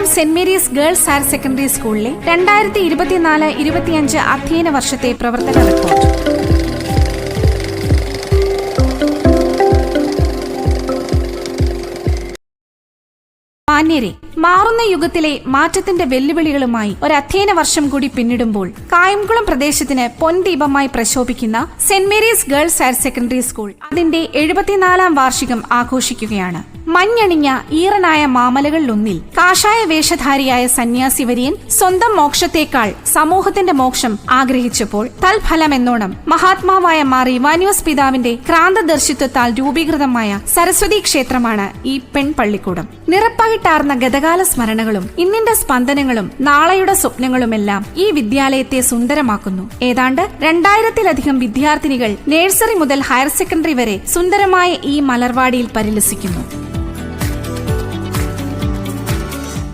Kayamkulam saint Mary's girls higher secondary സ്കൂളിലെ 2024-25 അധ്യയന വർഷത്തെ പ്രവർത്തന റിപ്പോർട്ട്. മാന്യരെ, മാറുന്ന യുഗത്തിലെ മാറ്റത്തിന്റെ വെല്ലുവിളികളുമായി ഒരു അധ്യയന വർഷം കൂടി പിന്നിടുമ്പോൾ കായംകുളം പ്രദേശത്തിന് പൊൻദീപമായി പ്രശോഭിക്കുന്ന saint Mary's girls higher secondary school അതിന്റെ 74-ാം വാർഷികം ആഘോഷിക്കുകയാണ്. മഞ്ഞണിഞ്ഞ ഈറനായ മാമലകളിലൊന്നിൽ കാഷായ വേഷധാരിയായ സന്യാസി വര്യൻ സ്വന്തം മോക്ഷത്തേക്കാൾ സമൂഹത്തിന്റെ മോക്ഷം ആഗ്രഹിച്ചപ്പോൾ തൽഫലമെന്നോണം മഹാത്മാവായ മാർ ഇവാനിയോസ് പിതാവിന്റെ ക്രാന്തദർശിത്വത്താൽ രൂപീകൃതമായ സരസ്വതി ക്ഷേത്രമാണ് ഈ പെൺപള്ളിക്കൂടം. നിറപ്പകിട്ടാർന്ന ഗതകാല സ്മരണകളും ഇന്നിന്റെ സ്പന്ദനങ്ങളും നാളെയുടെ സ്വപ്നങ്ങളുമെല്ലാം ഈ വിദ്യാലയത്തെ സുന്ദരമാക്കുന്നു. ഏതാണ്ട് 2000-ലധികം വിദ്യാർത്ഥിനികൾ നഴ്സറി മുതൽ ഹയർ സെക്കൻഡറി വരെ സുന്ദരമായ ഈ മലർവാടിയിൽ പരിലസിക്കുന്നു.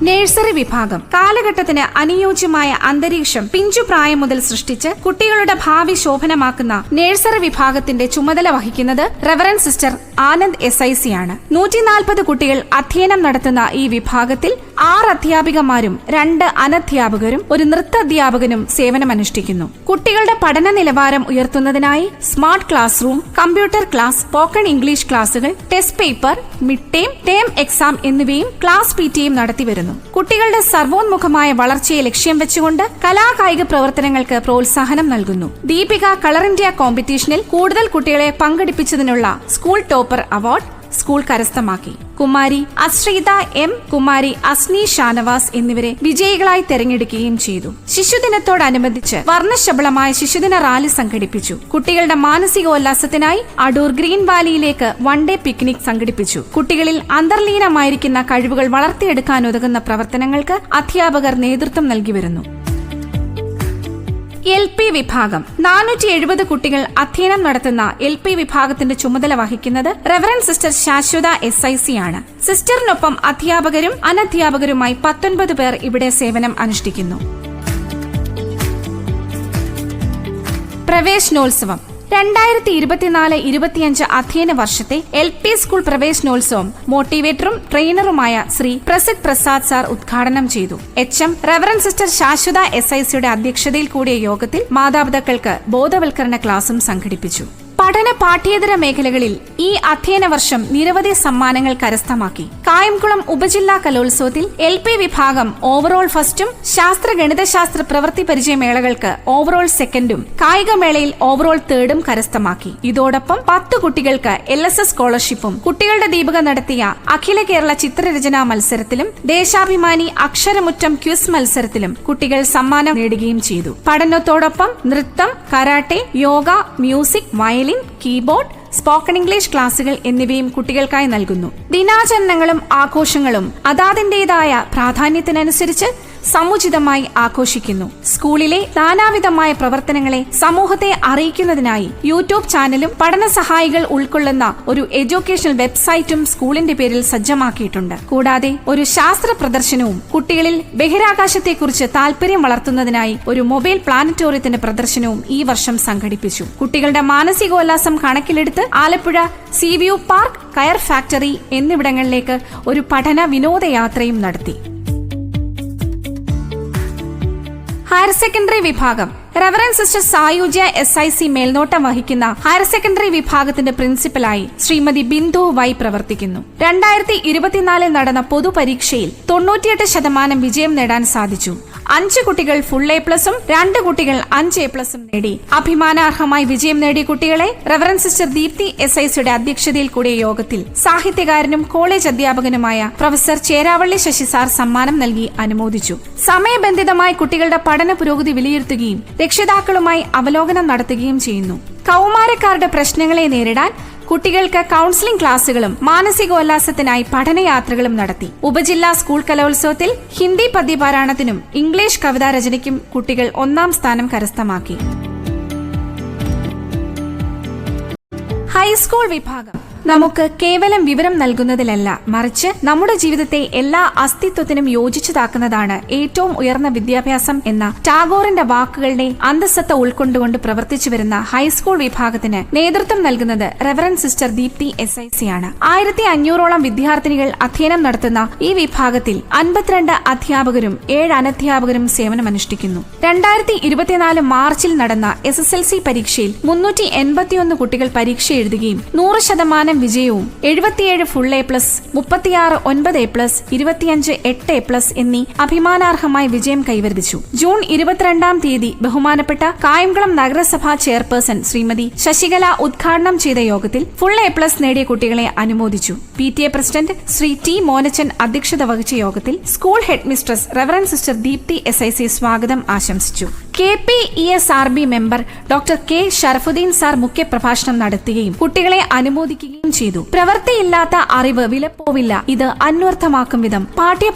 നഴ്സറി വിഭാഗം കാലഘട്ടത്തിന് അനുയോജ്യമായ അന്തരീക്ഷം പിഞ്ചുപ്രായം മുതൽ സൃഷ്ടിച്ച് കുട്ടികളുടെ ഭാവി ശോഭനമാക്കുന്ന നഴ്സറി വിഭാഗത്തിന്റെ ചുമതല വഹിക്കുന്നത് റവറന്റ് സിസ്റ്റർ ആനന്ദ് SIC ആണ്. 140 കുട്ടികൾ അധ്യയനം നടത്തുന്ന ഈ വിഭാഗത്തിൽ 6 അധ്യാപികമാരും 2 അനധ്യാപകരും ഒരു നൃത്താധ്യാപകനും സേവനമനുഷ്ഠിക്കുന്നു. കുട്ടികളുടെ പഠന നിലവാരം ഉയർത്തുന്നതിനായി smart class room, computer class, spoken English ക്ലാസുകൾ, test paper, mid term exam എന്നിവയും ക്ലാസ് PTയും നടത്തിവരുന്നു. കുട്ടികളുടെ സർവോന്മുഖമായ വളർച്ചയെ ലക്ഷ്യം വെച്ചുകൊണ്ട് കലാകായിക പ്രവർത്തനങ്ങൾക്ക് പ്രോത്സാഹനം നൽകുന്നു. ദീപിക കളർ ഇന്ത്യ കോമ്പറ്റീഷനിൽ കൂടുതൽ കുട്ടികളെ പങ്കെടുപ്പിച്ചതിനുള്ള സ്കൂൾ ടോപ്പർ അവാർഡ് സ്കൂൾ കരസ്ഥമാക്കി. കുമാരി അശ്രീത M, കുമാരി അസ്നി ഷാനവാസ് എന്നിവരെ വിജയികളായി തെരഞ്ഞെടുക്കുകയും ചെയ്തു. ശിശുദിനത്തോടനുബന്ധിച്ച് വർണ്ണശബളമായ ശിശുദിന റാലി സംഘടിപ്പിച്ചു. കുട്ടികളുടെ മാനസികോല്ലാസത്തിനായി അടൂർ ഗ്രീൻ വാലിയിലേക്ക് വൺഡേ പിക്നിക് സംഘടിപ്പിച്ചു. കുട്ടികളിൽ അന്തർലീനമായിരിക്കുന്ന കഴിവുകൾ വളർത്തിയെടുക്കാനുതകുന്ന പ്രവർത്തനങ്ങൾക്ക് അധ്യാപകർ നേതൃത്വം നൽകി വരുന്നു. LP വിഭാഗം 470 കുട്ടികൾ അധ്യയനം നടത്തുന്ന LP വിഭാഗത്തിന്റെ ചുമതല വഹിക്കുന്നത് റവറന്റ് സിസ്റ്റർ ശാശ്വത SIC ആണ്. സിസ്റ്ററിനൊപ്പം അധ്യാപകരും അനധ്യാപകരുമായി 19 പേർ ഇവിടെ സേവനം അനുഷ്ഠിക്കുന്നു. പ്രവേശനോത്സവം 2024-25 അധ്യയന വർഷത്തെ LP സ്കൂൾ പ്രവേശനോത്സവം മോട്ടിവേറ്ററും ട്രെയിനറുമായ ശ്രീ പ്രസിദ്ധ് പ്രസാദ് സാർ ഉദ്ഘാടനം ചെയ്തു. HM റവറന്റ് സിസ്റ്റർ ശാശ്വത SICയുടെ അധ്യക്ഷതയിൽ കൂടിയ യോഗത്തിൽ മാതാപിതാക്കൾക്ക് ബോധവൽക്കരണ ക്ലാസും സംഘടിപ്പിച്ചു. പഠന പാഠ്യേതര മേഖലകളിൽ ഈ അധ്യയന വർഷം നിരവധി സമ്മാനങ്ങൾ കരസ്ഥമാക്കി. കായംകുളം ഉപജില്ലാ കലോത്സവത്തിൽ LP വിഭാഗം ഓവറോൾ ഫസ്റ്റും ശാസ്ത്ര ഗണിതശാസ്ത്ര പ്രവൃത്തി പരിചയമേളകൾക്ക് ഓവറോൾ സെക്കൻഡും കായികമേളയിൽ ഓവറോൾ തേർഡും കരസ്ഥമാക്കി. ഇതോടൊപ്പം 10 കുട്ടികൾക്ക് LSS സ്കോളർഷിപ്പും കുട്ടികളുടെ ദീപിക നടത്തിയ അഖില കേരള ചിത്രരചനാ മത്സരത്തിലും ദേശാഭിമാനി അക്ഷരമുറ്റം ക്വിസ് മത്സരത്തിലും കുട്ടികൾ സമ്മാനം നേടുകയും ചെയ്തു. പഠനത്തോടൊപ്പം നൃത്തം, karate, yoga, music, violin, keyboard, spoken English ക്ലാസുകൾ എന്നിവയും കുട്ടികൾക്കായി നൽകുന്നു. ദിനാചരണങ്ങളും ആഘോഷങ്ങളും അതാതിന്റേതായ പ്രാധാന്യത്തിനനുസരിച്ച് സമുചിതമായി ആഘോഷിക്കുന്നു. സ്കൂളിലെ നാനാവിധമായ പ്രവർത്തനങ്ങളെ സമൂഹത്തെ അറിയിക്കുന്നതിനായി യൂട്യൂബ് ചാനലും പഠന സഹായികൾ ഉൾക്കൊള്ളുന്ന ഒരു എഡ്യൂക്കേഷണൽ വെബ്സൈറ്റും സ്കൂളിന്റെ പേരിൽ സജ്ജമാക്കിയിട്ടുണ്ട്. കൂടാതെ ഒരു ശാസ്ത്ര പ്രദർശനവും കുട്ടികളിൽ ബഹിരാകാശത്തെക്കുറിച്ച് താല്പര്യം വളർത്തുന്നതിനായി ഒരു മൊബൈൽ പ്ലാനറ്റോറിയത്തിന്റെ പ്രദർശനവും ഈ വർഷം സംഘടിപ്പിച്ചു. കുട്ടികളുടെ മാനസികോല്ലാസം കണക്കിലെടുത്ത് ആലപ്പുഴ CVU പാർക്ക്, കയർ ഫാക്ടറി എന്നിവിടങ്ങളിലേക്ക് ഒരു പഠന വിനോദയാത്രയും നടത്തി. ഹയർ സെക്കൻഡറി വിഭാഗം റവറന്റ് സിസ്റ്റർ സായുജ്യ SIC മേൽനോട്ടം വഹിക്കുന്ന ഹയർ സെക്കൻഡറി വിഭാഗത്തിന്റെ പ്രിൻസിപ്പലായി ശ്രീമതി ബിന്ദു Y പ്രവർത്തിക്കുന്നു. 2024 നടന്ന പൊതുപരീക്ഷയിൽ 98% വിജയം നേടാൻ സാധിച്ചു. 5 കുട്ടികൾ ഫുൾ A+ഉം 2 കുട്ടികൾ 5 A+ഉം നേടി. അഭിമാനാർഹമായി വിജയം നേടിയ കുട്ടികളെ റവറന്റ് സിസ്റ്റർ ദീപ്തി SICയുടെ അധ്യക്ഷതയിൽ കൂടിയ യോഗത്തിൽ സാഹിത്യകാരനും കോളേജ് അധ്യാപകനുമായ പ്രൊഫസർ ചേരാവള്ളി ശശി സാർ സമ്മാനം നൽകി അനുമോദിച്ചു. സമയബന്ധിതമായി കുട്ടികളുടെ പഠന പുരോഗതി വിലയിരുത്തുകയും രക്ഷിതാക്കളുമായി അവലോകനം നടത്തുകയും ചെയ്യുന്നു. കൗമാരക്കാരുടെ പ്രശ്നങ്ങളെ നേരിടാൻ കുട്ടികൾക്ക് കൗൺസിലിംഗ് ക്ലാസുകളും മാനസികോല്ലാസത്തിനായി പഠനയാത്രകളും നടത്തി. ഉപജില്ലാ സ്കൂൾ കലോത്സവത്തിൽ ഹിന്ദി പദ്യപാരായണത്തിനും ഇംഗ്ലീഷ് കവിതാരചനയ്ക്കും കുട്ടികൾ 1ാം സ്ഥാനം കരസ്ഥമാക്കി. ഹൈസ്കൂൾ വിഭാഗം നമുക്ക് കേവലം വിവരം നൽകുന്നതിലല്ല, മറിച്ച് നമ്മുടെ ജീവിതത്തെ എല്ലാ അസ്തിത്വത്തിനും യോജിച്ചതാക്കുന്നതാണ് ഏറ്റവും ഉയർന്ന വിദ്യാഭ്യാസം എന്ന ടാഗോറിന്റെ വാക്കുകളുടെ അന്തസ്സത്ത ഉൾക്കൊണ്ടുകൊണ്ട് പ്രവർത്തിച്ചു വരുന്ന ഹൈസ്കൂൾ വിഭാഗത്തിന് നേതൃത്വം നൽകുന്നത് റെവറൻഡ് സിസ്റ്റർ ദീപ്തി SIC ആണ്. 1500ഓളം വിദ്യാർത്ഥിനികൾ അധ്യയനം നടത്തുന്ന ഈ വിഭാഗത്തിൽ 52 അധ്യാപകരും 7 അനധ്യാപകരും സേവനമനുഷ്ഠിക്കുന്നു. 2024 മാർച്ചിൽ നടന്ന SSLC പരീക്ഷയിൽ 381 കുട്ടികൾ പരീക്ഷ എഴുതുകയും 100% വിജയവും 77 ഫുൾ A+, 36 9 A+, 25 8 A+ എന്നീ അഭിമാനാർഹമായ വിജയം കൈവരിച്ചു. ജൂൺ 22-ാം തീയതി ബഹുമാനപ്പെട്ട കായംകുളം നഗരസഭാ ചെയർപേഴ്സൺ ശ്രീമതി ശശികല ഉദ്ഘാടനം ചെയ്ത യോഗത്തിൽ ഫുൾ A+ നേടിയ കുട്ടികളെ അനുമോദിച്ചു. PTA president Shri T Monachan അധ്യക്ഷത വഹിച്ച യോഗത്തിൽ school head mistress reverend sister Deepthi SIC സ്വാഗതം ആശംസിച്ചു. KPESRB member doctor K Sharafuddin sir മുഖ്യപ്രഭാഷണം നടത്തുകയും കുട്ടികളെ അനുമോദിക്കുകയും ചെയ്തു. പ്രവൃത്തിയില്ലാത്ത അറിവ് വിലപ്പോവില്ല. ഇത് അന്വർത്ഥമാക്കും വിധം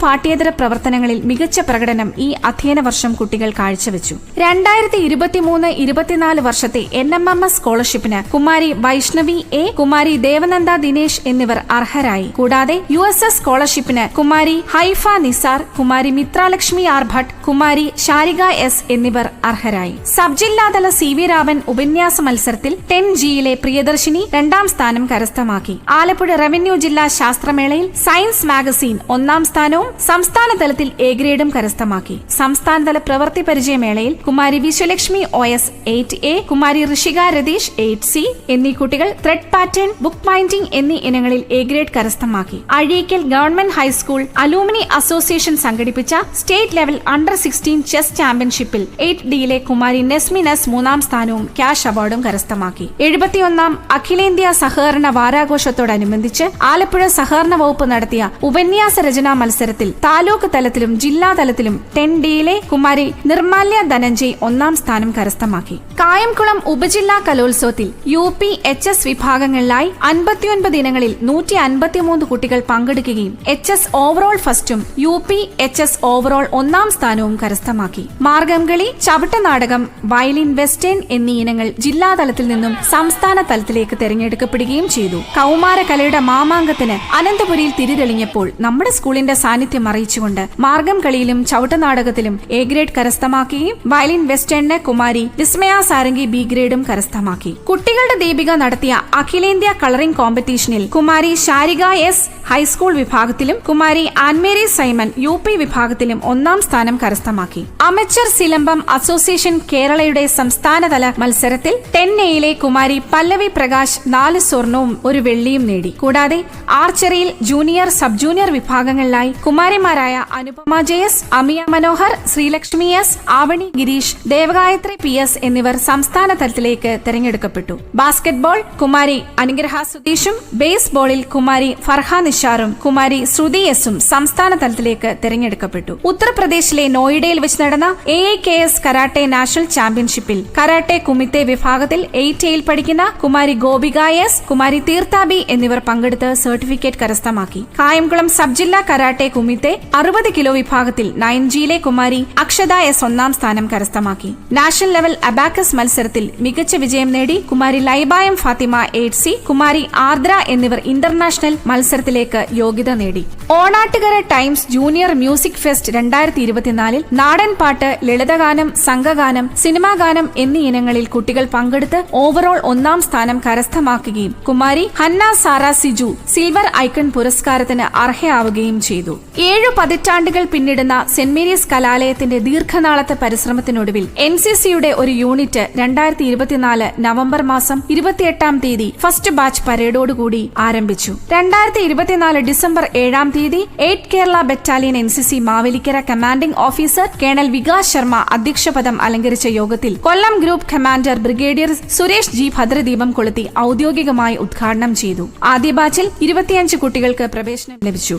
പാഠ്യേതര പ്രവർത്തനങ്ങളിൽ മികച്ച പ്രകടനം ഈ അധ്യയന വർഷം കുട്ടികൾ കാഴ്ചവെച്ചു. 2023-24 വർഷത്തെ NMMS സ്കോളർഷിപ്പിന് കുമാരി വൈഷ്ണവി A, കുമാരി ദേവനന്ദ ദിനേശ് എന്നിവർ അർഹരായി. കൂടാതെ USS സ്കോളർഷിപ്പിന് കുമാരി ഹൈഫ നിസാർ, കുമാരി മിത്രലക്ഷ്മി R ഭട്ട്, കുമാരി ശാരിക S എന്നിവർ അർഹരായി. സബ് ജില്ലാതല CV രാമൻ ഉപന്യാസ മത്സരത്തിൽ 10Gയിലെ പ്രിയദർശിനി 2ാം സ്ഥാനം കരസ്ഥമാക്കി. ആലപ്പുഴ റവന്യൂ ജില്ലാ ശാസ്ത്രമേളയിൽ സയൻസ് മാഗസിൻ 1ാം സ്ഥാനവും സംസ്ഥാന തലത്തിൽ A ഗ്രേഡും കരസ്ഥമാക്കി. സംസ്ഥാനതല പ്രവൃത്തി പരിചയമേളയിൽ Kumari Vishwalakshmi OS 8A, Kumari Rishika Ratheesh 8C എന്നീ കുട്ടികൾ ത്രെഡ് പാറ്റേൺ, ബുക്ക് മൈൻഡിംഗ് എന്നീ ഇനങ്ങളിൽ A ഗ്രേഡ് കരസ്ഥമാക്കി. അഴീക്കൽ ഗവൺമെന്റ് ഹൈസ്കൂൾ അലൂമിനി അസോസിയേഷൻ സംഘടിപ്പിച്ച സ്റ്റേറ്റ് ലെവൽ അണ്ടർ-16 ചെസ് ചാമ്പ്യൻഷിപ്പിൽ 8Dയിലെ കുമാരി നെസ്മിനസ് 3ാം സ്ഥാനവും ക്യാഷ് അവാർഡും കരസ്ഥമാക്കി. 71ാം അഖിലേന്ത്യാ സഹകരണ വാരാഘോഷത്തോടനുബന്ധിച്ച് ആലപ്പുഴ സഹകരണ വകുപ്പ് നടത്തിയ ഉപന്യാസ രചനാ മത്സരത്തിൽ താലൂക്ക് തലത്തിലും ജില്ലാ തലത്തിലും 10Dയിലെ കുമാരി നിർമാല്യ ധനഞ്ജയ് 1ാം സ്ഥാനം കരസ്ഥമാക്കി. കായംകുളം ഉപജില്ലാ കലോത്സവത്തിൽ UP HS വിഭാഗങ്ങളിലായി 59 ഇനങ്ങളിൽ 153 കുട്ടികൾ പങ്കെടുക്കുകയും HS ഓവറോൾ ഫസ്റ്റും UP HS ഓവറോൾ 1ാം സ്ഥാനവും കരസ്ഥമാക്കി. മാർഗംകളി, ചവിട്ടനാടകം, വയലിൻ, വെസ്റ്റേൺ എന്നീ ഇനങ്ങൾ ജില്ലാതലത്തിൽ നിന്നും സംസ്ഥാന തലത്തിലേക്ക് തെരഞ്ഞെടുക്കപ്പെടുകയും ചെയ്തു. കൗമാരകലയുടെ മാമാങ്കത്തിന് അനന്തപുരിയിൽ തിരിതെളിഞ്ഞപ്പോൾ നമ്മുടെ സ്കൂളിന്റെ സാന്നിധ്യം അറിയിച്ചുകൊണ്ട് മാർഗം കളിയിലും ചവിട്ടനാടകത്തിലും A ഗ്രേഡ് കരസ്ഥമാക്കുകയും വയലിൻ വെസ്റ്റേണിന് കുമാരി വിസ്മയ സാരംഗി B ഗ്രേഡും കരസ്ഥമാക്കി. കുട്ടികളുടെ ദീപിക നടത്തിയ അഖിലേന്ത്യാ കളറിംഗ് കോമ്പറ്റീഷനിൽ കുമാരി ശാരിക S ഹൈസ്കൂൾ വിഭാഗത്തിലും കുമാരി ആൻമേരി സൈമൺ UP വിഭാഗത്തിലും 1ാം സ്ഥാനം കരസ്ഥമാക്കി. അമച്ചർ സിലംബം അസോസിയേഷൻ കേരളയുടെ സംസ്ഥാനതല മത്സരത്തിൽ 10Aയിലെ കുമാരി പല്ലവി പ്രകാശ് 4 സ്വർണവും 1 വെള്ളിയും നേടി. കൂടാതെ ആർച്ചറിയിൽ ജൂനിയർ, സബ് ജൂനിയർ വിഭാഗങ്ങളിലായി കുമാരിമാരായ Anupama JS, Amiya Manohar, Sreelakshmi S, Avani Gireesh, Devagayathri PS എന്നിവർ സംസ്ഥാന തലത്തിലേക്ക് തെരഞ്ഞെടുക്കപ്പെട്ടു. ബാസ്കറ്റ്ബോൾ കുമാരി അനുഗ്രഹ സുധീഷും, ബേസ്ബോളിൽ കുമാരി ഫർഹ നിഷാറും കുമാരി ശ്രുതി എസും സംസ്ഥാന തലത്തിലേക്ക് തെരഞ്ഞെടുക്കപ്പെട്ടു. ഉത്തർപ്രദേശിലെ നോയിഡയിൽ വെച്ച് നടന്ന AIKS കരാട്ടെ നാഷണൽ ചാമ്പ്യൻഷിപ്പിൽ കരാട്ടെ കുമിത്തെ വിഭാഗത്തിൽ 8Aയിൽ പഠിക്കുന്ന കുമാരി ഗോപിക S, കുമാരി തീർത്ഥ B എന്നിവർ പങ്കെടുത്ത് സർട്ടിഫിക്കറ്റ് കരസ്ഥമാക്കി. കായംകുളം സബ് ജില്ലാ കരാട്ടെ കുമിത്തെ 60 കിലോ വിഭാഗത്തിൽ 9Gയിലെ കുമാരി അക്ഷത S 1ാം സ്ഥാനം കരസ്ഥമാക്കി. നാഷണൽ ലെവൽ അബാക്കസ് മത്സരത്തിൽ മികച്ച വിജയം നേടി കുമാരി ലൈബായം ഫാത്തിമ 8C, കുമാരി ആർദ്ര എന്നിവർ ഇന്റർനാഷണൽ മത്സരത്തിലേക്ക് യോഗ്യത നേടി. Onattukara times junior music fest 2024 നാടൻ പാട്ട്, ലളിതഗാനം, സംഘഗാനം, സിനിമാ ഗാനം എന്നീ ഇനങ്ങളിൽ കുട്ടികൾ പങ്കെടുത്ത് ഓവറോൾ 1ാം സ്ഥാനം കരസ്ഥമാക്കുകയും കുമാരി ഹന്ന സാറ സിജു സിൽവർ ഐക്കൺ പുരസ്കാരത്തിന് അർഹയാവുകയും ചെയ്തു. 7 പതിറ്റാണ്ടുകൾ പിന്നിടുന്ന സെന്റ് മേരീസ് കലാലയത്തിന്റെ ദീർഘനാളത്തെ പരിശ്രമത്തിനൊടുവിൽ NCCയുടെ ഒരു യൂണിറ്റ് 2024 നവംബർ മാസം 28-ാം തീയതി ഫസ്റ്റ് ബാച്ച് പരേഡോടുകൂടി ആരംഭിച്ചു. 2024 ഡിസംബർ 7-ാം തീയതി 8 Kerala battalion NCC Mavelikkara commanding officer colonel Vikas Sharma അധ്യക്ഷപദം അലങ്കരിച്ച യോഗത്തിൽ Kollam group commander brigadier Suresh G ഭദ്രദീപം കൊളുത്തി ഔദ്യോഗികമായി ഉദ്ഘാടനം ചെയ്തു. ആദ്യ ബാച്ചിൽ 25 കുട്ടികൾക്ക് പ്രവേശനം ലഭിച്ചു.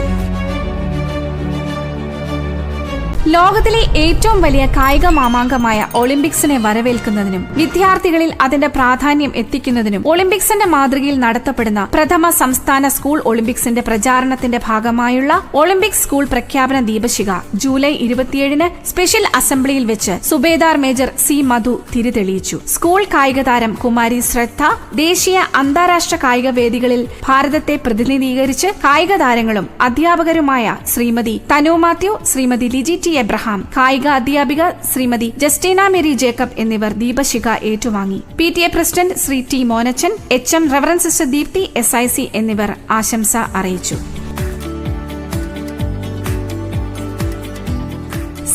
ലോകത്തിലെ ഏറ്റവും വലിയ കായിക മാമാങ്കമായ ഒളിമ്പിക്സിനെ വരവേൽക്കുന്നതിനും വിദ്യാർത്ഥികളിൽ അതിന്റെ പ്രാധാന്യം എത്തിക്കുന്നതിനും ഒളിമ്പിക്സിന്റെ മാതൃകയിൽ നടത്തപ്പെടുന്ന പ്രഥമ സംസ്ഥാന സ്കൂൾ ഒളിമ്പിക്സിന്റെ പ്രചാരണത്തിന്റെ ഭാഗമായുള്ള ഒളിമ്പിക് സ്കൂൾ പ്രഖ്യാപന ദീപശിഖ ജൂലൈ 27 സ്പെഷ്യൽ അസംബ്ലിയിൽ വെച്ച് സുബേദാർ മേജർ സി മധു തിരിതെളിയിച്ചു. സ്കൂൾ കായിക താരം കുമാരി ശ്രദ്ധ ദേശീയ അന്താരാഷ്ട്ര കായിക വേദികളിൽ ഭാരതത്തെ പ്രതിനിധീകരിച്ച് കായിക താരങ്ങളും അധ്യാപകരുമായ ശ്രീമതി തനു മാത്യു, ശ്രീമതി ലിജി ടി എബ്രഹാം, കായിക അധ്യാപിക ശ്രീമതി ജസ്റ്റീന മേരി ജേക്കബ് എന്നിവർ ദീപശിഖ ഏറ്റുവാങ്ങി. PTA president Shri T Monachan, HM reverend sister Deepthi SIC എന്നിവർ ആശംസ അറിയിച്ചു.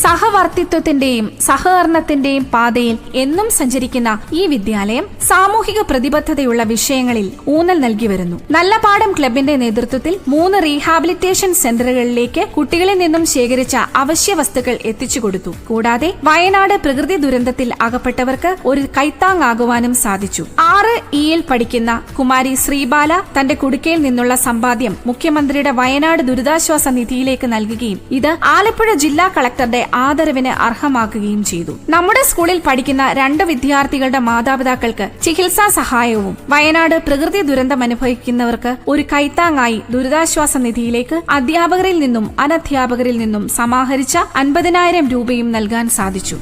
സഹവർത്തിത്വത്തിന്റെയും സഹകരണത്തിന്റെയും പാതയിൽ എന്നും സഞ്ചരിക്കുന്ന ഈ വിദ്യാലയം സാമൂഹിക പ്രതിബദ്ധതയുള്ള വിഷയങ്ങളിൽ ഊന്നൽ നൽകി വരുന്നു. നല്ല പാഠം ക്ലബിന്റെ നേതൃത്വത്തിൽ 3 റീഹാബിലിറ്റേഷൻ സെന്ററുകളിലേക്ക് കുട്ടികളിൽ നിന്നും ശേഖരിച്ച അവശ്യ വസ്തുക്കൾ എത്തിച്ചു കൊടുത്തു. കൂടാതെ വയനാട് പ്രകൃതി ദുരന്തത്തിൽ അകപ്പെട്ടവർക്ക് ഒരു കൈത്താങ്ങാകുവാനും സാധിച്ചു. 6E പഠിക്കുന്ന കുമാരി ശ്രീബാല തന്റെ കുടുക്കയിൽ നിന്നുള്ള സമ്പാദ്യം മുഖ്യമന്ത്രിയുടെ വയനാട് ദുരിതാശ്വാസ നിധിയിലേക്ക് നൽകുകയും ഇത് ആലപ്പുഴ ജില്ലാ കളക്ടറുടെ ആദരവിന് അർഹമാക്കുകയും ചെയ്തു. നമ്മുടെ സ്കൂളിൽ പഠിക്കുന്ന 2 വിദ്യാർത്ഥികളുടെ മാതാപിതാക്കൾക്ക് ചികിത്സാ സഹായവും വയനാട് പ്രകൃതി ദുരന്തം അനുഭവിക്കുന്നവർക്ക് ഒരു കൈത്താങ്ങായി ദുരിതാശ്വാസ നിധിയിലേക്ക് അധ്യാപകരിൽ നിന്നും അനധ്യാപകരിൽ നിന്നും സമാഹരിച്ച 50,000 രൂപയും നൽകാൻ സാധിച്ചു.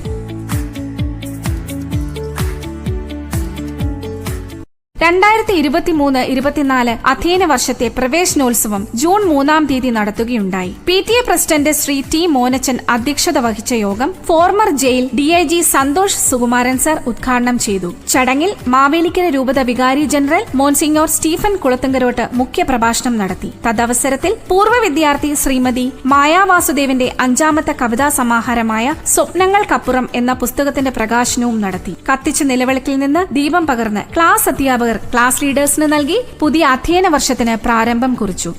2023-24 അധ്യയന വർഷത്തെ പ്രവേശനോത്സവം ജൂൺ 3-ാം തീയതി നടത്തുകയുണ്ടായി. PTA president Shri T Monachan അധ്യക്ഷത വഹിച്ച യോഗം former jail DIG Santhosh Sukumaran sir ഉദ്ഘാടനം ചെയ്തു. ചടങ്ങിൽ മാവേലിക്കര രൂപത വികാരി ജനറൽ മോൺസിഞ്ഞോർ സ്റ്റീഫൻ കുളത്തുങ്കരോട്ട് മുഖ്യപ്രഭാഷണം നടത്തി. തദവസരത്തിൽ പൂർവ്വ വിദ്യാർത്ഥി ശ്രീമതി മായാ വാസുദേവിന്റെ 5ാമത്തെ കവിതാ സമാഹാരമായ സ്വപ്നങ്ങൾക്കപ്പുറം എന്ന പുസ്തകത്തിന്റെ പ്രകാശനവും നടത്തി. കത്തിച്ച നിലവിളക്കിൽ നിന്ന് ദീപം പകർന്ന് ക്ലാസ് അധ്യാപകർ ക്ലാസ് ലീഡേഴ്സിന് നൽകി പുതിയ അധ്യയന വർഷത്തിന് പ്രാരംഭം കുറിച്ചു.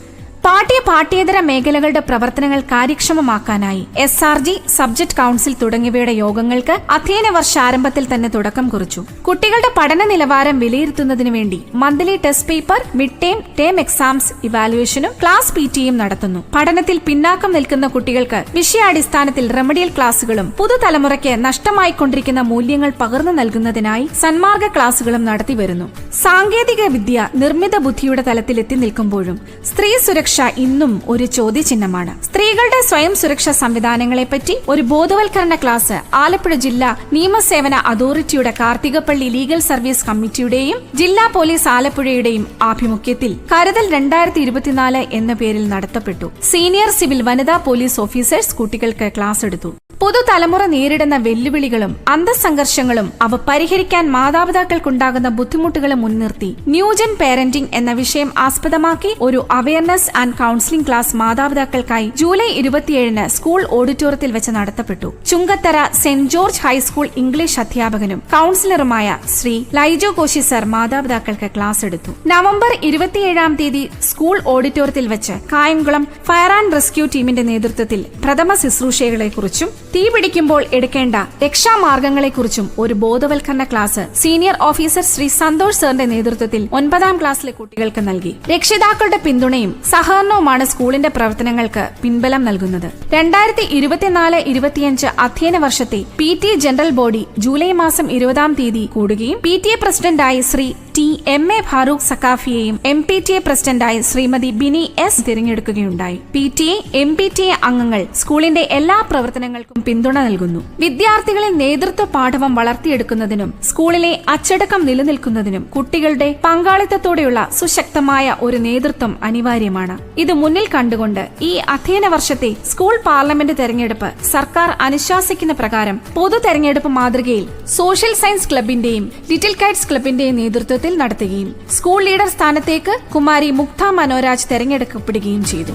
പാഠ്യേതര മേഖലകളുടെ പ്രവർത്തനങ്ങൾ കാര്യക്ഷമമാക്കാനായി SRG, സബ്ജക്ട് കൌൺസിൽ തുടങ്ങിയവയുടെ യോഗങ്ങൾക്ക് അധ്യയന വർഷാരംഭത്തിൽ തന്നെ തുടക്കം കുറിച്ചു. കുട്ടികളുടെ പഠന നിലവാരം വിലയിരുത്തുന്നതിനു വേണ്ടി monthly test paper, mid term exams ഇവാലുവേഷനും ക്ലാസ് PTയും നടത്തുന്നു. പഠനത്തിൽ പിന്നാക്കം നിൽക്കുന്ന കുട്ടികൾക്ക് വിഷയാടിസ്ഥാനത്തിൽ റെമഡിയൽ ക്ലാസുകളും പുതുതലമുറയ്ക്ക് നഷ്ടമായിക്കൊണ്ടിരിക്കുന്ന മൂല്യങ്ങൾ പകർന്നു നൽകുന്നതിനായി സന്മാർഗ ക്ലാസുകളും നടത്തിവരുന്നു. സാങ്കേതിക വിദ്യ നിർമ്മിത ബുദ്ധിയുടെ തലത്തിൽ എത്തി നിൽക്കുമ്പോഴും സ്ത്രീ സുരക്ഷ ഇന്നും ഒരു ചോദ്യചിഹ്നമാണ്. സ്ത്രീകളുടെ സ്വയം സുരക്ഷാ സംവിധാനങ്ങളെപ്പറ്റി ഒരു ബോധവൽക്കരണ ക്ലാസ് ആലപ്പുഴ ജില്ലാ നിയമസേവന അതോറിറ്റിയുടെ കാർത്തികപ്പള്ളി ലീഗൽ സർവീസ് കമ്മിറ്റിയുടെയും ജില്ലാ പോലീസ് ആലപ്പുഴയുടെയും ആഭിമുഖ്യത്തിൽ കരുതൽ 2024 എന്ന പേരിൽ നടത്തപ്പെട്ടു. സീനിയർ സിവിൽ വനിതാ പോലീസ് ഓഫീസേഴ്സ് കുട്ടികൾക്ക് ക്ലാസ് എടുത്തു. പുതുതലമുറ നേരിടുന്ന വെല്ലുവിളികളും അന്തഃസംഘർഷങ്ങളും അവ പരിഹരിക്കാൻ മാതാപിതാക്കൾക്കുണ്ടാകുന്ന ബുദ്ധിമുട്ടുകളും മുൻനിർത്തി ന്യൂജൻ പേരന്റിംഗ് എന്ന വിഷയം ആസ്പദമാക്കി ഒരു അവയർനെസ് ആൻഡ് കൌൺസിലിംഗ് ക്ലാസ് മാതാപിതാക്കൾക്കായി ജൂലൈ 27 സ്കൂൾ ഓഡിറ്റോറിയത്തിൽ വെച്ച് നടത്തപ്പെട്ടു. Chungathara saint George high school English അധ്യാപകനും കൌൺസിലറുമായ ശ്രീ ലൈജോ കോശി സർ മാതാപിതാക്കൾക്ക് ക്ലാസ് എടുത്തു. നവംബർ 27-ാം തീയതി സ്കൂൾ ഓഡിറ്റോറിയത്തിൽ വെച്ച് കായംകുളം ഫയർ ആൻഡ് റെസ്ക്യൂ ടീമിന്റെ നേതൃത്വത്തിൽ പ്രഥമ ശുശ്രൂഷകളെക്കുറിച്ചും തീ പിടിക്കുമ്പോൾ എടുക്കേണ്ട രക്ഷാമാർഗങ്ങളെക്കുറിച്ചും ഒരു ബോധവൽക്കരണ class senior officer Shri Santhosh സാറിന്റെ നേതൃത്വത്തിൽ 9ാം ക്ലാസ്സിലെ കുട്ടികൾക്ക് നൽകി. രക്ഷിതാക്കളുടെ പിന്തുണയും സഹകരണവുമാണ് സ്കൂളിന്റെ പ്രവർത്തനങ്ങൾക്ക് പിൻബലം നൽകുന്നത്. 2024-25 അധ്യയന വർഷത്തെ PTA ജനറൽ ബോഡി ജൂലൈ മാസം 20-ാം തീയതി കൂടുകയും PTA പ്രസിഡന്റായി ശ്രീ TMA ഫാറൂഖ് സക്കാഫിയെയും MPTA പ്രസിഡന്റായി Shrimati Bini S തിരഞ്ഞെടുക്കുകയുണ്ടായി. PTA, MPTA അംഗങ്ങൾ സ്കൂളിന്റെ എല്ലാ പ്രവർത്തനങ്ങൾക്കും പിന്തുണ നൽകുന്നു. വിദ്യാർത്ഥികളിൽ നേതൃത്വ പാഠവം വളർത്തിയെടുക്കുന്നതിനും സ്കൂളിലെ അച്ചടക്കം നിലനിൽക്കുന്നതിനും കുട്ടികളുടെ പങ്കാളിത്തത്തോടെയുള്ള സുശക്തമായ ഒരു നേതൃത്വം അനിവാര്യമാണ്. ഇത് മുന്നിൽ കണ്ടുകൊണ്ട് ഈ അധ്യയന വർഷത്തെ സ്കൂൾ പാർലമെന്റ് തെരഞ്ഞെടുപ്പ് സർക്കാർ അനുശാസിക്കുന്ന പ്രകാരം പൊതു തെരഞ്ഞെടുപ്പ് മാതൃകയിൽ സോഷ്യൽ സയൻസ് ക്ലബിന്റെയും ലിറ്റിൽ കൈറ്റ്സ് ക്ലബിന്റെയും നേതൃത്വത്തിൽ നടത്തുകയും സ്കൂൾ ലീഡർ സ്ഥാനത്തേക്ക് കുമാരി മുക്ത മനോരാജ് തെരഞ്ഞെടുക്കപ്പെടുകയും ചെയ്തു.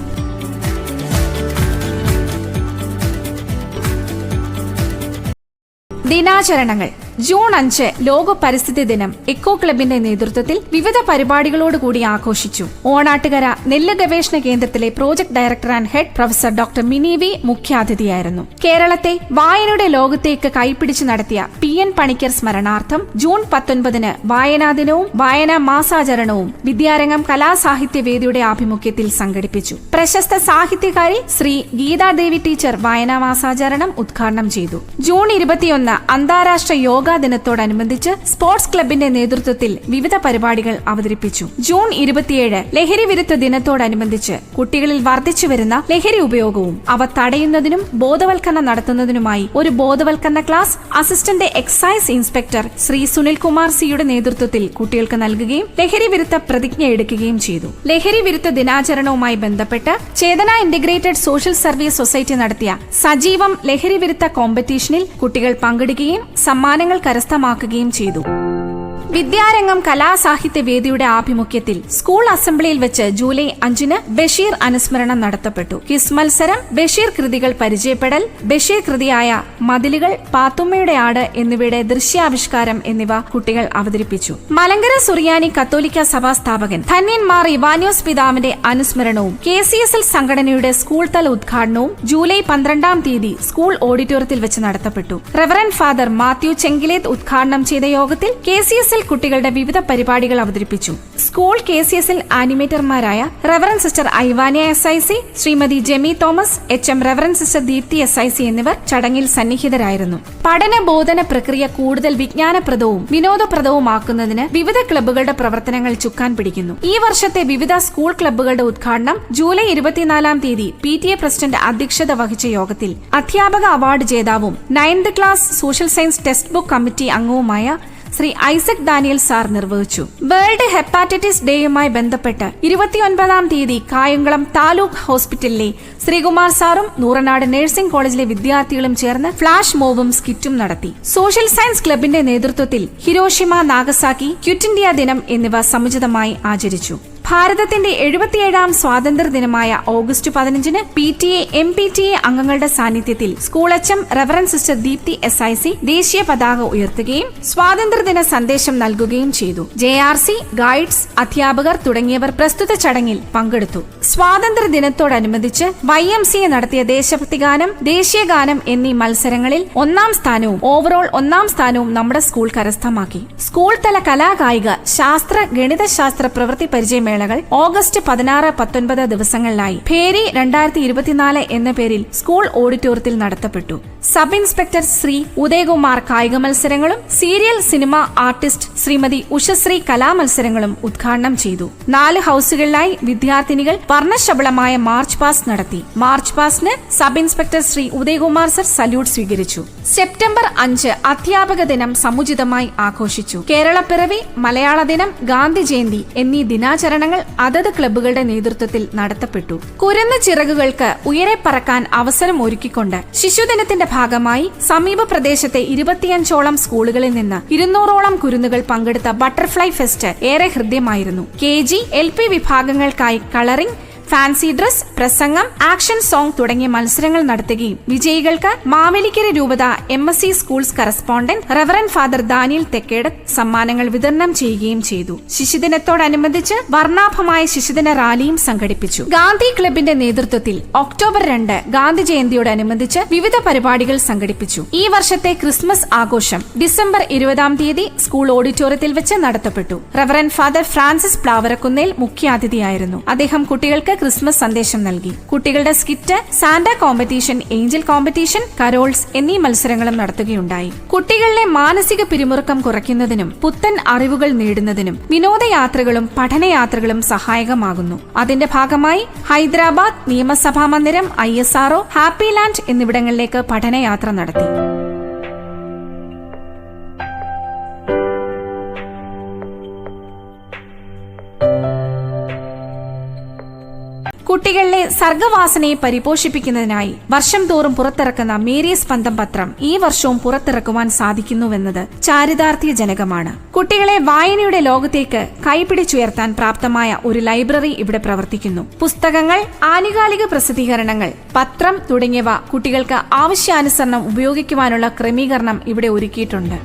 ദിനാചരണങ്ങൾ ജൂൺ 5 ലോക പരിസ്ഥിതി ദിനം എക്കോ ക്ലബിന്റെ നേതൃത്വത്തിൽ വിവിധ പരിപാടികളോടുകൂടി ആഘോഷിച്ചു. ഓണാട്ടുകര നെല്ല് ഗവേഷണ കേന്ദ്രത്തിലെ project director and head professor doctor Mini V മുഖ്യാതിഥിയായിരുന്നു. കേരളത്തെ വായനയുടെ ലോകത്തേക്ക് കൈപ്പിടിച്ചു നടത്തിയ PN പണിക്കർ സ്മരണാർത്ഥം ജൂൺ 19 വായനാ ദിനവും വായനാ മാസാചരണവും വിദ്യാരംഗം കലാസാഹിത്യവേദിയുടെ ആഭിമുഖ്യത്തിൽ സംഘടിപ്പിച്ചു. പ്രശസ്ത സാഹിത്യകാരി ശ്രീ ഗീതാദേവി ടീച്ചർ വായനാ മാസാചരണം ഉദ്ഘാടനം ചെയ്തു. ജൂൺ 21 അന്താരാഷ്ട്ര യോഗാ ദിനത്തോടനുബന്ധിച്ച് സ്പോർട്സ് ക്ലബിന്റെ നേതൃത്വത്തിൽ വിവിധ പരിപാടികൾ അവതരിപ്പിച്ചു. ജൂൺ 27 ലഹരി വിരുദ്ധ ദിനത്തോടനുബന്ധിച്ച് കുട്ടികളിൽ വർദ്ധിച്ചുവരുന്ന ലഹരി ഉപയോഗവും അവ തടയുന്നതിനും ബോധവൽക്കരണം നടത്തുന്നതിനുമായി ഒരു ബോധവൽക്കരണ class assistant excise inspector Shri Sunilkumar സിയുടെ നേതൃത്വത്തിൽ കുട്ടികൾക്ക് നൽകുകയും ലഹരി വിരുദ്ധ പ്രതിജ്ഞ എടുക്കുകയും ചെയ്തു. ലഹരി വിരുദ്ധ ദിനാചരണവുമായി ബന്ധപ്പെട്ട് ചേതന ഇന്റഗ്രേറ്റഡ് സോഷ്യൽ സർവീസ് സൊസൈറ്റി നടത്തിയ സജീവം ലഹരി വിരുദ്ധ കോമ്പറ്റീഷനിൽ കുട്ടികൾ പങ്കെടുക്കുകയും സമ്മാനങ്ങൾ കരസ്ഥമാക്കുകയും ചെയ്തു. വിദ്യാരംഗം കലാസാഹിത്യ വേദിയുടെ ആഭിമുഖ്യത്തിൽ സ്കൂൾ അസംബ്ലിയിൽ വെച്ച് ജൂലൈ 5 ബഷീർ അനുസ്മരണം നടത്തപ്പെട്ടു. ക്വിസ് മത്സരം, ബഷീർ കൃതികൾ പരിചയപ്പെടൽ, ബഷീർ കൃതിയായ മതിലുകൾ, പാത്തുമ്മയുടെ ആട് എന്നിവയുടെ ദൃശ്യാവിഷ്കാരം എന്നിവ കുട്ടികൾ അവതരിപ്പിച്ചു. മലങ്കര സുറിയാനി കത്തോലിക്ക സഭാ സ്ഥാപകൻ ധന്യൻ മാർ ഇവാനിയോസ് പിതാവിന്റെ അനുസ്മരണവും KCSL സംഘടനയുടെ സ്കൂൾ തല ഉദ്ഘാടനവും ജൂലൈ 12 സ്കൂൾ ഓഡിറ്റോറിയത്തിൽ വെച്ച് നടത്തപ്പെട്ടു. റവറന്റ് ഫാദർ മാത്യു ചെങ്കിലേത്ത് ഉദ്ഘാടനം ചെയ്ത യോഗത്തിൽ KCSL കുട്ടികളുടെ വിവിധ പരിപാടികൾ അവതരിപ്പിച്ചു. സ്കൂൾ KCSL ആനിമേറ്റർമാരായ reverend sister Ivania SIC, Srimathi Jemi Thomas HM, reverend sister Deepthi SIC എന്നിവർ ചടങ്ങിൽ സന്നിഹിതരായിരുന്നു. പഠന ബോധന പ്രക്രിയ കൂടുതൽ വിജ്ഞാനപ്രദവും വിനോദപ്രദവുമാക്കുന്നതിന് വിവിധ ക്ലബ്ബുകളുടെ പ്രവർത്തനങ്ങൾ ചുക്കാൻ പിടിക്കുന്നു. ഈ വർഷത്തെ വിവിധ സ്കൂൾ ക്ലബ്ബുകളുടെ ഉദ്ഘാടനം ജൂലൈ 24 PTA പ്രസിഡന്റ് അധ്യക്ഷത വഹിച്ച യോഗത്തിൽ അധ്യാപക അവാർഡ് ജേതാവും 9th class social science text book committee അംഗവുമായ ശ്രീ ഐസക് ഡാനിയൽ സാർ നിർവഹിച്ചു. വേൾഡ് ഹെപ്പാറ്റൈറ്റിസ് ഡേയുമായി ബന്ധപ്പെട്ട് 29 കായംകുളം താലൂക്ക് ഹോസ്പിറ്റലിലെ ശ്രീകുമാർ സാറും നൂറനാട് നഴ്സിംഗ് കോളേജിലെ വിദ്യാർത്ഥികളും ചേർന്ന് ഫ്ലാഷ് മോബും സ്കിറ്റും നടത്തി. സോഷ്യൽ സയൻസ് ക്ലബിന്റെ നേതൃത്വത്തിൽ ഹിരോഷിമ, നാഗസാക്കി, ക്വിറ്റ് ഇന്ത്യ ദിനം എന്നിവ സമുചിതമായി ആചരിച്ചു. ഭാരതത്തിന്റെ 77ാം സ്വാതന്ത്ര്യ ദിനമായ ഓഗസ്റ്റ് 15 PTA MPTA അംഗങ്ങളുടെ സാന്നിധ്യത്തിൽ school HM reverend sister Deepthi SIC ദേശീയ പതാക ഉയർത്തുകയും സ്വാതന്ത്ര്യദിന സന്ദേശം നൽകുകയും ചെയ്തു. JRC, ഗൈഡ്സ്, അധ്യാപകർ തുടങ്ങിയവർ പ്രസ്തുത ചടങ്ങിൽ പങ്കെടുത്തു. സ്വാതന്ത്ര്യ ദിനത്തോടനുബന്ധിച്ച് YMCA നടത്തിയ ദേശഭക്തി ഗാനം, ദേശീയ ഗാനം എന്നീ മത്സരങ്ങളിൽ 1ാം സ്ഥാനവും ഓവറോൾ 1ാം സ്ഥാനവും നമ്മുടെ സ്കൂൾ കരസ്ഥമാക്കി. സ്കൂൾ തല കലാകായിക ശാസ്ത്ര ഗണിതശാസ്ത്ര പ്രവൃത്തി പരിചയമേള ഓഗസ്റ്റ് 16, 19 ദിവസങ്ങളിലായി ഭേരി 2024 എന്ന പേരിൽ സ്കൂൾ ഓഡിറ്റോറിയത്തിൽ നടത്തപ്പെട്ടു. സബ് ഇൻസ്പെക്ടർ ശ്രീ ഉദയകുമാർ കായിക മത്സരങ്ങളും serial cinema artist Srimathi Ushasree കലാമത്സരങ്ങളും ഉദ്ഘാടനം ചെയ്തു. 4 ഹൌസുകളിലായി വിദ്യാർത്ഥിനികൾ വർണ്ണശബളമായ മാർച്ച് പാസ് നടത്തി. മാർച്ച് പാസിന് sub inspector Sri Udayakumar sir salute സ്വീകരിച്ചു. സെപ്റ്റംബർ 5 അധ്യാപക ദിനം സമുചിതമായി ആഘോഷിച്ചു. കേരളപ്പിറവി, മലയാള ദിനം, ഗാന്ധി ജയന്തി എന്നീ ദിനാചരണങ്ങൾ അതത് ക്ലബ്ബുകളുടെ നേതൃത്വത്തിൽ നടത്തപ്പെട്ടു. കുരുന്ന ചിറകുകൾക്ക് ഉയരെ പറക്കാൻ അവസരം ഒരുക്കിക്കൊണ്ട് ശിശുദിനത്തിന്റെ ഭാഗമായി സമീപ പ്രദേശത്തെ 25ഓളം സ്കൂളുകളിൽ നിന്ന് 200ഓളം കുരുന്നുകൾ പങ്കെടുത്ത ബട്ടർഫ്ലൈ ഫെസ്റ്റ് ഏറെ ഹൃദ്യമായിരുന്നു. KG, LP വിഭാഗങ്ങൾക്കായി കളറിംഗ്, ഫാൻസി ഡ്രസ്, പ്രസംഗം, ആക്ഷൻ സോങ് തുടങ്ങിയ മത്സരങ്ങൾ നടത്തുകയും വിജയികൾക്ക് മാവേലിക്കര രൂപത MSc schools correspondent reverend father Daniel Thekked സമ്മാനങ്ങൾ വിതരണം ചെയ്യുകയും ചെയ്തു. ശിശുദിനത്തോടനുബന്ധിച്ച് വർണ്ണാഭമായ ശിശുദിന റാലിയും സംഘടിപ്പിച്ചു. ഗാന്ധി ക്ലബിന്റെ നേതൃത്വത്തിൽ ഒക്ടോബർ 2 ഗാന്ധി ജയന്തിയോടനുബന്ധിച്ച് വിവിധ പരിപാടികൾ സംഘടിപ്പിച്ചു. ഈ വർഷത്തെ ക്രിസ്മസ് ആഘോഷം ഡിസംബർ 20 സ്കൂൾ ഓഡിറ്റോറിയത്തിൽ വെച്ച് നടത്തപ്പെട്ടു. റവറന്റ് ഫാദർ ഫ്രാൻസിസ് പ്ലാവറക്കുന്നേൽ മുഖ്യാതിഥിയായിരുന്നു. അദ്ദേഹം കുട്ടികൾക്ക് ക്രിസ്മസ് സന്ദേശം നൽകി. കുട്ടികളുടെ skit, santa competition, angel competition, carols എന്നീ മത്സരങ്ങളും നടത്തുകയുണ്ടായി. കുട്ടികളിലെ മാനസിക പിരിമുറുക്കം കുറയ്ക്കുന്നതിനും പുത്തൻ അറിവുകൾ നേടുന്നതിനും വിനോദയാത്രകളും പഠനയാത്രകളും സഹായകമാകുന്നു. അതിന്റെ ഭാഗമായി ഹൈദരാബാദ്, നിയമസഭാ മന്ദിരം, ISRO, ഹാപ്പി ലാൻഡ് എന്നിവിടങ്ങളിലേക്ക് പഠനയാത്ര നടത്തി. കുട്ടികളിലെ സർഗവാസനയെ പരിപോഷിപ്പിക്കുന്നതിനായി വർഷം തോറും പുറത്തിറക്കുന്ന മേരി സ്പന്ദം പത്രം ഈ വർഷവും പുറത്തിറക്കുവാൻ സാധിക്കുന്നുവെന്നത് ചാരിതാർത്ഥ്യജനകമാണ്. കുട്ടികളെ വായനയുടെ ലോകത്തേക്ക് കൈപിടിച്ചുയർത്താൻ പ്രാപ്തമായ ഒരു ലൈബ്രറി ഇവിടെ പ്രവർത്തിക്കുന്നു. പുസ്തകങ്ങൾ, ആനുകാലിക പ്രസിദ്ധീകരണങ്ങൾ, പത്രം തുടങ്ങിയവ കുട്ടികൾക്ക് ആവശ്യാനുസരണം ഉപയോഗിക്കുവാനുള്ള ക്രമീകരണം ഇവിടെ ഒരുക്കിയിട്ടുണ്ട്.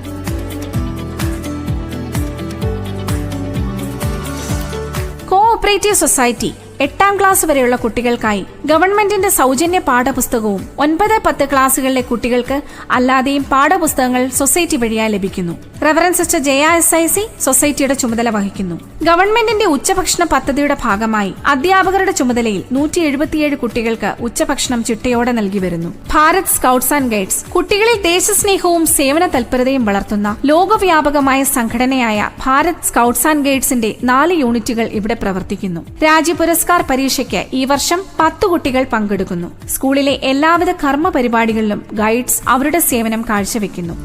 കോഓപ്പറേറ്റീവ് സൊസൈറ്റി 8ാം ക്ലാസ് വരെയുള്ള കുട്ടികൾക്കായി ഗവൺമെന്റിന്റെ സൗജന്യ പാഠപുസ്തകവും 9-10 ക്ലാസുകളിലെ കുട്ടികൾക്ക് അല്ലാതെയും പാഠപുസ്തകങ്ങൾ സൊസൈറ്റി വഴിയായി ലഭിക്കുന്നു. റവറൻഡ് സിസ്റ്റർ ജയ SIC സൊസൈറ്റിയുടെ ചുമതല വഹിക്കുന്നു. ഗവൺമെന്റിന്റെ ഉച്ചഭക്ഷണ പദ്ധതിയുടെ ഭാഗമായി അധ്യാപകരുടെ ചുമതലയിൽ 177 കുട്ടികൾക്ക് ഉച്ചഭക്ഷണം ചിട്ടയോടെ നൽകി വരുന്നു. ഭാരത് സ്കൗട്ട്സ് ആൻഡ് ഗൈഡ്സ് കുട്ടികളിൽ ദേശസ്നേഹവും സേവന തൽപരതയും വളർത്തുന്ന ലോകവ്യാപകമായ സംഘടനയായ ഭാരത് സ്കൗട്ട്സ് ആൻഡ് ഗൈഡ്സിന്റെ 4 യൂണിറ്റുകൾ ഇവിടെ പ്രവർത്തിക്കുന്നു. രാജ്യ പുരസ്കാർ പരീക്ഷയ്ക്ക് ഈ വർഷം 10 കുട്ടികൾ പങ്കെടുക്കുന്നു. സ്കൂളിലെ എല്ലാവിധ കർമ്മ പരിപാടികളിലും ഗൈഡ്സ് അവരുടെ സേവനം കാഴ്ചവെക്കുന്നു.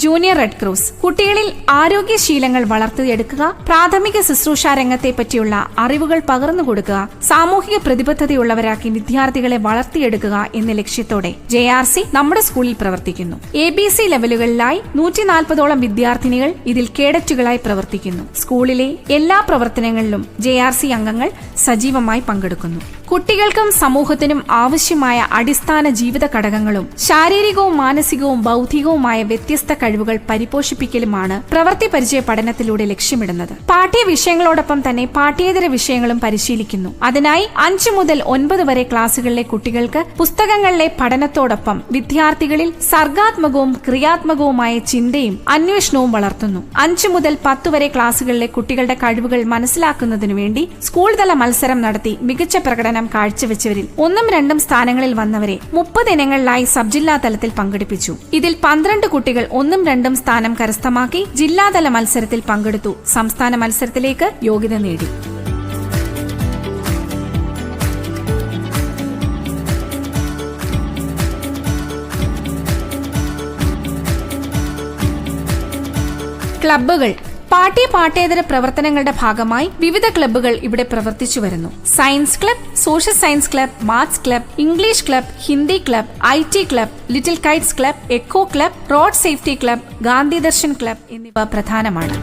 ജൂനിയർ റെഡ് ക്രോസ് കുട്ടികളിൽ ആരോഗ്യശീലങ്ങൾ വളർത്തിയെടുക്കുക, പ്രാഥമിക ശുശ്രൂഷ രംഗത്തെ പറ്റിയുള്ള അറിവുകൾ പകർന്നു കൊടുക്കുക, സാമൂഹിക പ്രതിബദ്ധതയുള്ളവരാക്കി വിദ്യാർത്ഥികളെ വളർത്തിയെടുക്കുക എന്ന ലക്ഷ്യത്തോടെ JRC നമ്മുടെ സ്കൂളിൽ പ്രവർത്തിക്കുന്നു. ABC ലെവലുകളിലായി 140ഓളം വിദ്യാർത്ഥിനികൾ ഇതിൽ കേഡറ്റുകളായി പ്രവർത്തിക്കുന്നു. സ്കൂളിലെ എല്ലാ പ്രവർത്തനങ്ങളിലും JRC അംഗങ്ങൾ സജീവമായി പങ്കെടുക്കുന്നു. കുട്ടികൾക്കും സമൂഹത്തിനും ആവശ്യമായ അടിസ്ഥാന ജീവിത ഘടകങ്ങളും ശാരീരികവും മാനസികവും ബൗദ്ധികവുമായ വ്യത്യസ്ത കഴിവുകൾ പരിപോഷിപ്പിക്കലുമാണ് പ്രവൃത്തി പരിചയ പഠനത്തിലൂടെ ലക്ഷ്യമിടുന്നത്. പാഠ്യ വിഷയങ്ങളോടൊപ്പം തന്നെ പാഠ്യേതര വിഷയങ്ങളും പരിശീലിക്കുന്നു. അതിനായി 5 മുതൽ 9 വരെ ക്ലാസുകളിലെ കുട്ടികൾക്ക് പുസ്തകങ്ങളിലെ പഠനത്തോടൊപ്പം വിദ്യാർത്ഥികളിൽ സർഗാത്മകവും ക്രിയാത്മകവുമായ ചിന്തയും അന്വേഷണവും വളർത്തുന്നു. 5 മുതൽ 10 വരെ ക്ലാസുകളിലെ കുട്ടികളുടെ കഴിവുകൾ മനസ്സിലാക്കുന്നതിനു വേണ്ടി സ്കൂൾ തല മത്സരം നടത്തി മികച്ച പ്രകടനം കാഴ്ചവെച്ചവരിൽ 1ഉം 2ഉം സ്ഥാനങ്ങളിൽ വന്നവരെ 30 ഇനങ്ങളിലായി സബ് ജില്ലാ തലത്തിൽ പങ്കെടുപ്പിച്ചു. ഇതിൽ 12 കുട്ടികൾ 1ഉം 2ഉം സ്ഥാനം കരസ്ഥമാക്കി ജില്ലാതല മത്സരത്തിൽ പങ്കെടുത്തു സംസ്ഥാന മത്സരത്തിലേക്ക് യോഗ്യത നേടി. ക്ലബ്ബുകൾ പാഠ്യേതര പ്രവർത്തനങ്ങളുടെ ഭാഗമായി വിവിധ ക്ലബ്ബുകൾ ഇവിടെ പ്രവർത്തിച്ചു വരുന്നു. Science club, social science club, maths club, English club, Hindi club, IT club, little kites club, eco club, road safety club, Gandhi Darshan club എന്നിവ പ്രധാനമാണ്.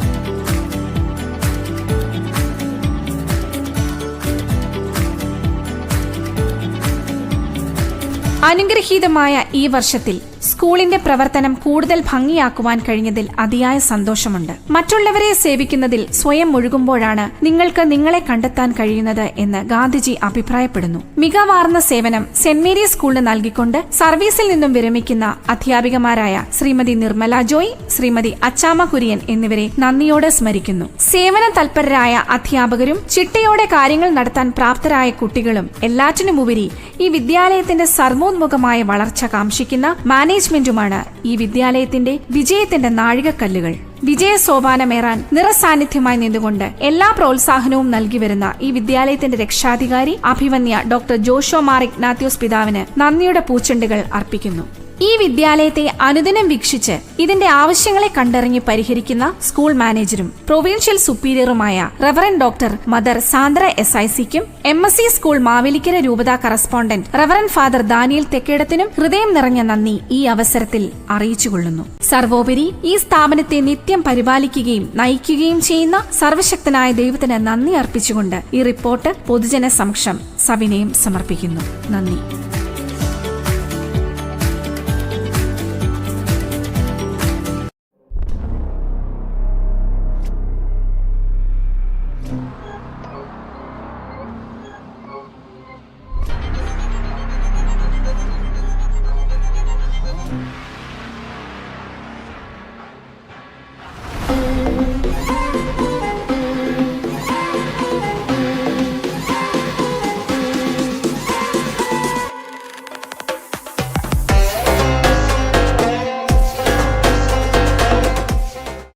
അനുഗ്രഹീതമായ ഈ വർഷത്തിൽ സ്കൂളിന്റെ പ്രവർത്തനം കൂടുതൽ ഭംഗിയാക്കുവാൻ കഴിഞ്ഞതിൽ അതിയായ സന്തോഷമുണ്ട്. മറ്റുള്ളവരെ സേവിക്കുന്നതിൽ സ്വയം മുഴുകുമ്പോഴാണ് നിങ്ങൾക്ക് നിങ്ങളെ കണ്ടെത്താൻ കഴിയുന്നത് എന്ന് ഗാന്ധിജി അഭിപ്രായപ്പെടുന്നു. മികവാർന്ന സേവനം സെന്റ് മേരീസ് സ്കൂളിന് നൽകിക്കൊണ്ട് സർവീസിൽ നിന്നും വിരമിക്കുന്ന അധ്യാപികമാരായ ശ്രീമതി നിർമ്മല ജോയ്, ശ്രീമതി അച്ചാമ്മ കുര്യൻ എന്നിവരെ നന്ദിയോടെ സ്മരിക്കുന്നു. സേവന തൽപരരായ അധ്യാപകരും ചിട്ടയോടെ കാര്യങ്ങൾ നടത്താൻ പ്രാപ്തരായ കുട്ടികളും എല്ലാറ്റിനുമുപരി ഈ വിദ്യാലയത്തിന്റെ സർവോന്മുഖമായ വളർച്ച കാംക്ഷിക്കുന്ന മാനേജ്മെന്റുമാണ് ഈ വിദ്യാലയത്തിന്റെ വിജയത്തിന്റെ നാഴികക്കല്ലുകൾ. വിജയ സോപാനമേറാൻ നിറസാന്നിധ്യമായി നിന്നുകൊണ്ട് എല്ലാ പ്രോത്സാഹനവും നൽകി വരുന്ന ഈ വിദ്യാലയത്തിന്റെ രക്ഷാധികാരി അഭിവന്യ ഡോക്ടർ ജോഷോ മാർ ഇഗ്നാത്യോസ് പിതാവിന് നന്ദിയുടെ പൂച്ചെണ്ടുകൾ അർപ്പിക്കുന്നു. ഈ വിദ്യാലയത്തെ അനുദിനം വീക്ഷിച്ച് ഇതിന്റെ ആവശ്യങ്ങളെ കണ്ടറിഞ്ഞ് പരിഹരിക്കുന്ന സ്കൂൾ മാനേജരും പ്രൊവിൻഷ്യൽ സുപ്പീരിയറുമായ റവറൻഡ് ഡോക്ടർ മദർ സാന്ദ്ര SICക്കും MSc സ്കൂൾ മാവേലിക്കര രൂപതാ കറസ്പോണ്ടന്റ് റവറൻഡ് ഫാദർ ദാനിയൽ തെക്കേടത്തിനും ഹൃദയം നിറഞ്ഞ നന്ദി ഈ അവസരത്തിൽ അറിയിച്ചുകൊള്ളുന്നു. സർവോപരി ഈ സ്ഥാപനത്തെ നിത്യം പരിപാലിക്കുകയും നയിക്കുകയും ചെയ്യുന്ന സർവശക്തനായ ദൈവത്തിന് നന്ദി അർപ്പിച്ചുകൊണ്ട് ഈ റിപ്പോർട്ട് പൊതുജന സമക്ഷം സവിനയം സമർപ്പിക്കുന്നു. നന്ദി.